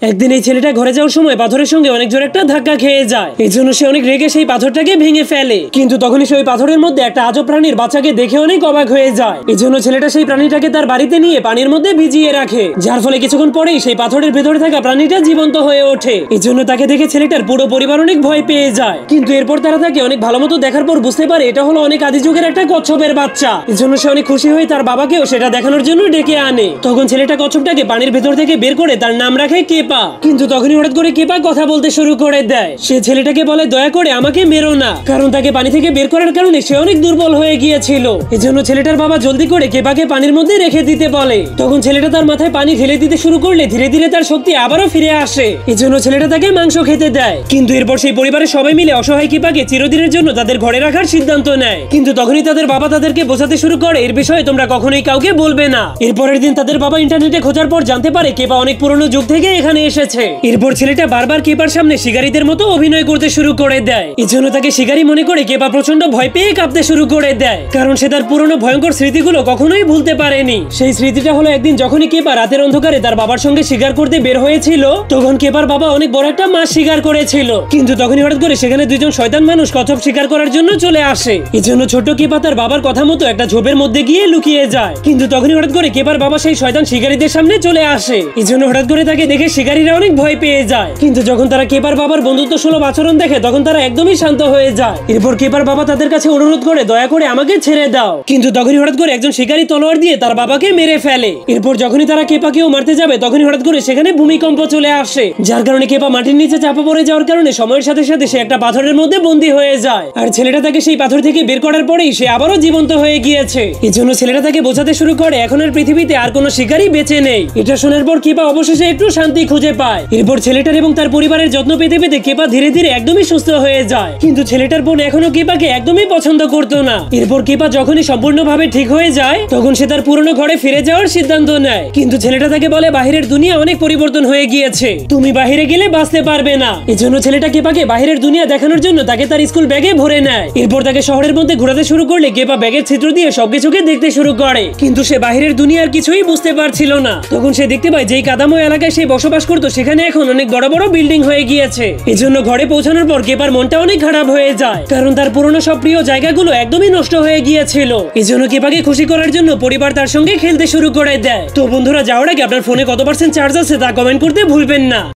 একদিন এই ছেলেটা ঘরে যাওয়ার সময় পাথরের সঙ্গে অনেক জোরে একটা ধাক্কা খেয়ে যায়। এই জন্য সে অনেক রেগে সেই পাথরটাকে ভেঙে ফেলে। কিন্তু তখনই সেই পাথরের মধ্যে একটা আজব প্রাণীর বাচ্চাকে দেখে অনেক অবাক হয়ে যায়। এই জন্য ছেলেটা সেই প্রাণীটাকে তার বাড়িতে নিয়ে পানির মধ্যে ভিজিয়ে রাখে, যার ফলে কিছুক্ষণ পরেই সেই পাথরের ভেতরে থাকা প্রাণীটা জীবন্ত হয়ে ওঠে। এই জন্য তাকে দেখে ছেলেটার পুরো পরিবার অনেক ভয় পেয়ে যায়। কিন্তু এরপর তারা তাকে অনেক ভালো মতো দেখার পর বুঝতে পারে এটা হলো অনেক আদি যুগের একটা কচ্ছপের বাচ্চা। এই জন্য সে অনেক খুশি হয়ে তার বাবাকেও সেটা দেখানোর জন্য ডেকে আনে। তখন ছেলেটা কচ্ছপটাকে পানির ভেতর থেকে বের করে তার নাম রাখে কেপা। কিন্তু তখনই হঠাৎ করে কেপা কথা বলতে শুরু করে দেয়। সে ছেলেটাকে বলে, দয়া করে আমাকে মেরো না, কারণ তাকে পানি থেকে বের করার কারণে সে অনেক দুর্বল হয়ে গিয়েছিল। এজন্য ছেলেটার বাবা জলদি করে কেপাকে পানির মধ্যে রেখে দিতে বলে। তখন ছেলেটা তার মাথায় পানি ঢেলে দিতে শুরু করলে ধীরে ধীরে তার শক্তি আবারও ফিরে আসে। এজন্য ছেলেটা তাকে মাংস খেতে দেয়। কিন্তু এরপর সেই পরিবারের সবাই মিলে অসহায় কেপাকে চিরদিনের জন্য তাদের ঘরে রাখার সিদ্ধান্ত নেয়। কিন্তু তখনই তাদের বাবা তাদেরকে বোঝাতে শুরু করে এর বিষয়ে তোমরা কখনোই কাউকে বলবে না। এরপরের দিন তাদের বাবা ইন্টারনেটে খোঁজার পর জানতে পারে কেপা অনেক পুরনো যুগ থেকে এখানে এসেছে। এরপর ছেলেটা বারবার কেপার সামনে শিকারীদের মতো অভিনয় করতে শুরু করে দেয়। এজন্য তাকে শিকারী মনে করে কেপা প্রচন্ড ভয় পেয়ে কাঁপতে শুরু করে দেয়, কারণ সে তার পুরনো ভয়ঙ্কর স্মৃতিগুলো কখনোই ভুলতে পারেনি। সেই স্মৃতিটা হলো একদিন যখনই কেপা রাতের অন্ধকারে তার বাবার সঙ্গে শিকার করতে বের হয়েছিল, তখন কেপার বাবা অনেক বড় একটা মাছ শিকার করেছিল। কিন্তু তখনই হঠাৎ করে সেখানে দুইজন শয়তান মানুষ কচ্ছপ শিকার করার জন্য চলে আসে। এজন্য ছোট কেপা তার বাবার কথা মতো একটা ঝোপের মধ্যে গিয়ে লুকিয়ে যায়। কিন্তু তখনই হঠাৎ করে কেপার বাবা সেই শয়তান শিকারীদের সামনে চলে আসে। এজন্য হঠাৎ করে তাকে দেখে শিকারীরা অনেক ভয় পেয়ে যায়। কিন্তু যখন তারা কেপার বাবার বন্ধুত্ব সুলভ আচরণ দেখে তখন তারা একদমই শান্ত হয়ে যায়। এরপর কেপার বাবা তাদের কাছে অনুরোধ করে, দয়া করে আমাকে ছেড়ে দাও। কিন্তু তখনই হঠাৎ করে একজন শিকারী তলোয়ার দিয়ে তার বাবাকে মেরে ফেলে। এরপর যখনই তারা কেপাকেও মারতে যাবে তখনই হঠাৎ করে সেখানে ভূমিকম্প চলে আসে, যার কারণে কেপা মাটির নিচে চাপা পড়ে যাওয়ার কারণে সময়ের সাথে সাথে সে একটা পাথরের মধ্যে বন্দী হয়ে যায়। আর ছেলেটা তাকে সেই পাথর থেকে বের করার পরেই সে আবারও জীবন্ত হয়ে গিয়েছে। এই জন্য ছেলেটা তাকে বোঝাতে শুরু করে এখন আর পৃথিবীতে আর কোনো শিকারী বেঁচে নেই। এটা শোনার পর কেপা অবশেষে একটু শান্তি খুঁজে পায়। এরপর ছেলেটার এবং তার পরিবারের যত্ন পেতে পেতে কেপা ধীরে ধীরে একদমই সুস্থ হয়ে যায়। কিন্তু ছেলেটার বোন এখনো কেপাকে একদমই পছন্দ করতো না। এরপর কেপা যখনই সম্পূর্ণভাবে ঠিক হয়ে যায় তখন সে তার পুরনো ঘরে ফিরে যাওয়ার সিদ্ধান্ত নেয়। কিন্তু ছেলেটা তাকে বলে, বাহিরের দুনিয়া অনেক পরিবর্তন হয়ে গিয়েছে, তুমি বাহিরে গেলে বাঁচতে পারবে না। এজন্য ছেলেটা কেপাকে বাহিরের দুনিয়া দেখানোর জন্য তাকে তার স্কুল ব্যাগে ভরে নেয়। এরপর তাকে শহরের মধ্যে ঘোরাতে শুরু করলে কেপা ব্যাগের ছিদ্র দিয়ে সবকিছুকে দেখতে শুরু করে। কিন্তু সে বাহিরের দুনিয়ার কিছুই বুঝতে পারছিল না। তখন সে দেখতে পায় যেই কাদাময় এলাকায় সে বসবাস করতো সেখানে এখন অনেক বড় বড় বিল্ডিং হয়ে গিয়েছে। এজন্য ঘরে পৌঁছানোর পর কেপার মনটা অনেক খারাপ হয়ে যায়, কারণ তার পুরনো সব প্রিয় জায়গাগুলো একদমই নষ্ট হয়ে গিয়েছিল। এজন্য কেপাকে খুশি করার জন্য পরিবার তার সঙ্গে খেলতে শুরু করে দেয়। তো বন্ধুরা, যাওয়ার আগে আপনার ফোনে কত % চার্জ আছে তা কমেন্ট করতে ভুলবেন না।